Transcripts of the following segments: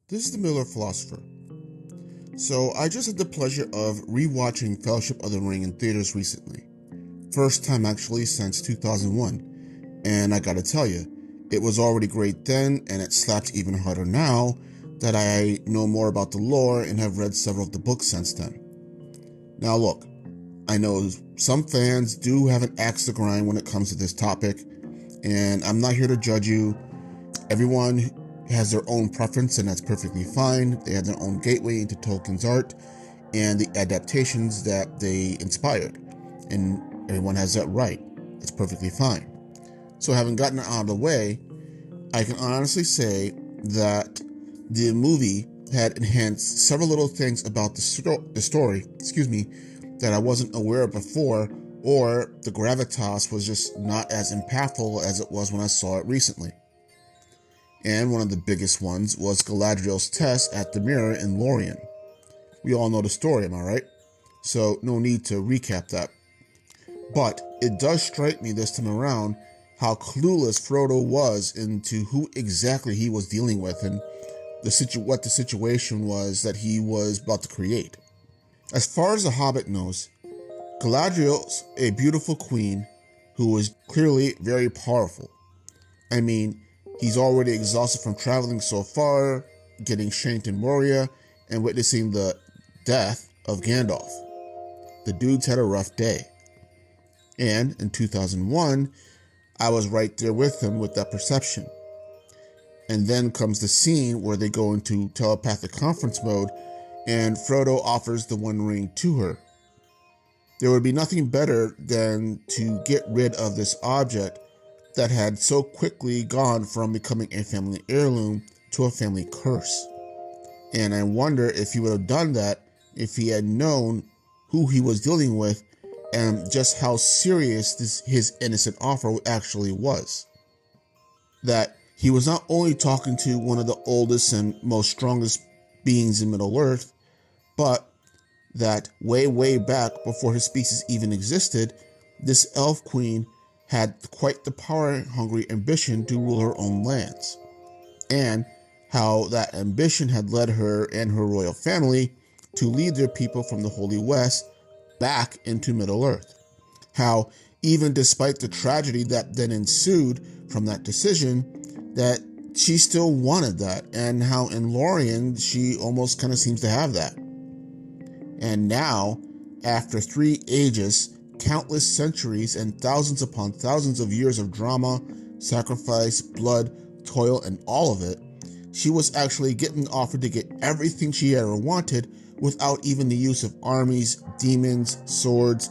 This is the Miller Philosopher. So, I just had the pleasure of rewatching Fellowship of the Ring in theaters recently. First time actually since 2001. And I gotta tell you, it was already great then, and it slaps even harder now that I know more about the lore and have read several of the books since then. Now look, I know some fans do have an axe to grind when it comes to this topic, and I'm not here to judge you. Everyone has their own preference, and that's perfectly fine. They have their own gateway into Tolkien's art and the adaptations that they inspired, and everyone has that right. It's perfectly fine. So having gotten it out of the way, I can honestly say that the movie had enhanced several little things about the story, that I wasn't aware of before, or the gravitas was just not as impactful as it was when I saw it recently. And one of the biggest ones was Galadriel's test at the mirror in Lorien. We all know the story, am I right? So no need to recap that. But it does strike me this time around how clueless Frodo was into who exactly he was dealing with and what the situation was that he was about to create. As far as The Hobbit knows, Galadriel's a beautiful queen who is clearly very powerful. I mean, he's already exhausted from traveling so far, getting shanked in Moria, and witnessing the death of Gandalf. The dude's had a rough day. And in 2001, I was right there with him with that perception. And then comes the scene where they go into telepathic conference mode, and Frodo offers the One Ring to her. There would be nothing better than to get rid of this object that had so quickly gone from becoming a family heirloom to a family curse. And I wonder if he would have done that if he had known who he was dealing with and just how serious his innocent offer actually was. That he was not only talking to one of the oldest and most strongest beings in Middle-earth, but that way back before his species even existed, this elf queen had quite the power-hungry ambition to rule her own lands, and how that ambition had led her and her royal family to lead their people from the Holy West back into Middle-earth. How, even despite the tragedy that then ensued from that decision, that she still wanted that, and how in Lorien she almost kind of seems to have that. And now, after 3 ages, countless centuries, and thousands upon thousands of years of drama, sacrifice, blood, toil, and all of it, she was actually getting offered to get everything she ever wanted without even the use of armies, demons, swords,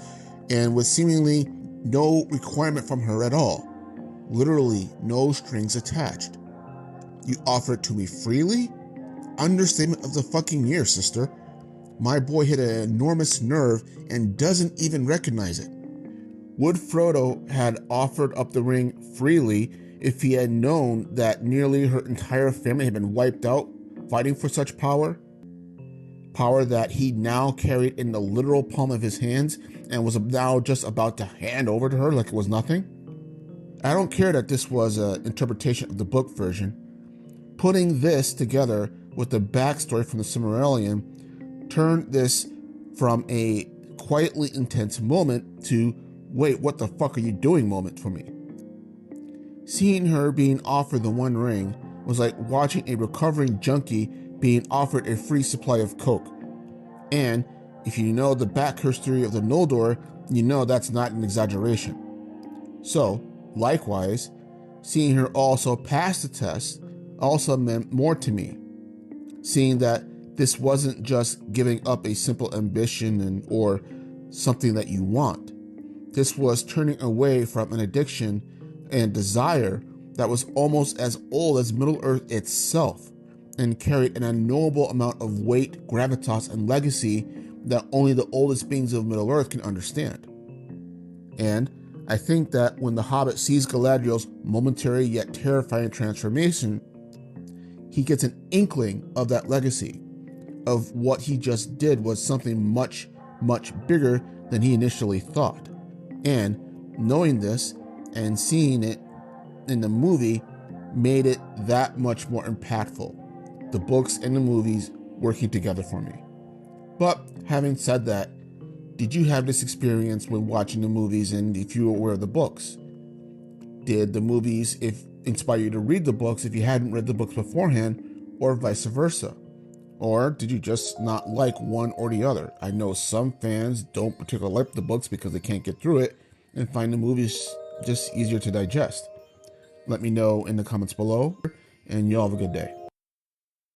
and with seemingly no requirement from her at all. Literally no strings attached. You offer it to me freely? Understatement of the fucking year, sister. My boy hit an enormous nerve and doesn't even recognize it. Would Frodo had offered up the ring freely if he had known that nearly her entire family had been wiped out fighting for such power? Power that he now carried in the literal palm of his hands and was now just about to hand over to her like it was nothing? I don't care that this was an interpretation of the book version. Putting this together with the backstory from the Silmarillion turned this from a quietly intense moment to, wait, what the fuck are you doing moment for me. Seeing her being offered the One Ring was like watching a recovering junkie being offered a free supply of coke. And if you know the back history of the Noldor, you know that's not an exaggeration. So, likewise, seeing her also pass the test also meant more to me. Seeing that this wasn't just giving up a simple ambition or something that you want. This was turning away from an addiction and desire that was almost as old as Middle-earth itself and carried an unknowable amount of weight, gravitas, and legacy that only the oldest beings of Middle-earth can understand. And I think that when the Hobbit sees Galadriel's momentary yet terrifying transformation, he gets an inkling of that legacy, of what he just did was something much, much bigger than he initially thought. And knowing this and seeing it in the movie made it that much more impactful. the books and the movies working together for me. But having said that, did you have this experience when watching the movies, and if you were aware of the books? Did the movies inspire you to read the books if you hadn't read the books beforehand, or vice versa? Or did you just not like one or the other? I know some fans don't particularly like the books because they can't get through it and find the movies just easier to digest. Let me know in the comments below, and y'all have a good day.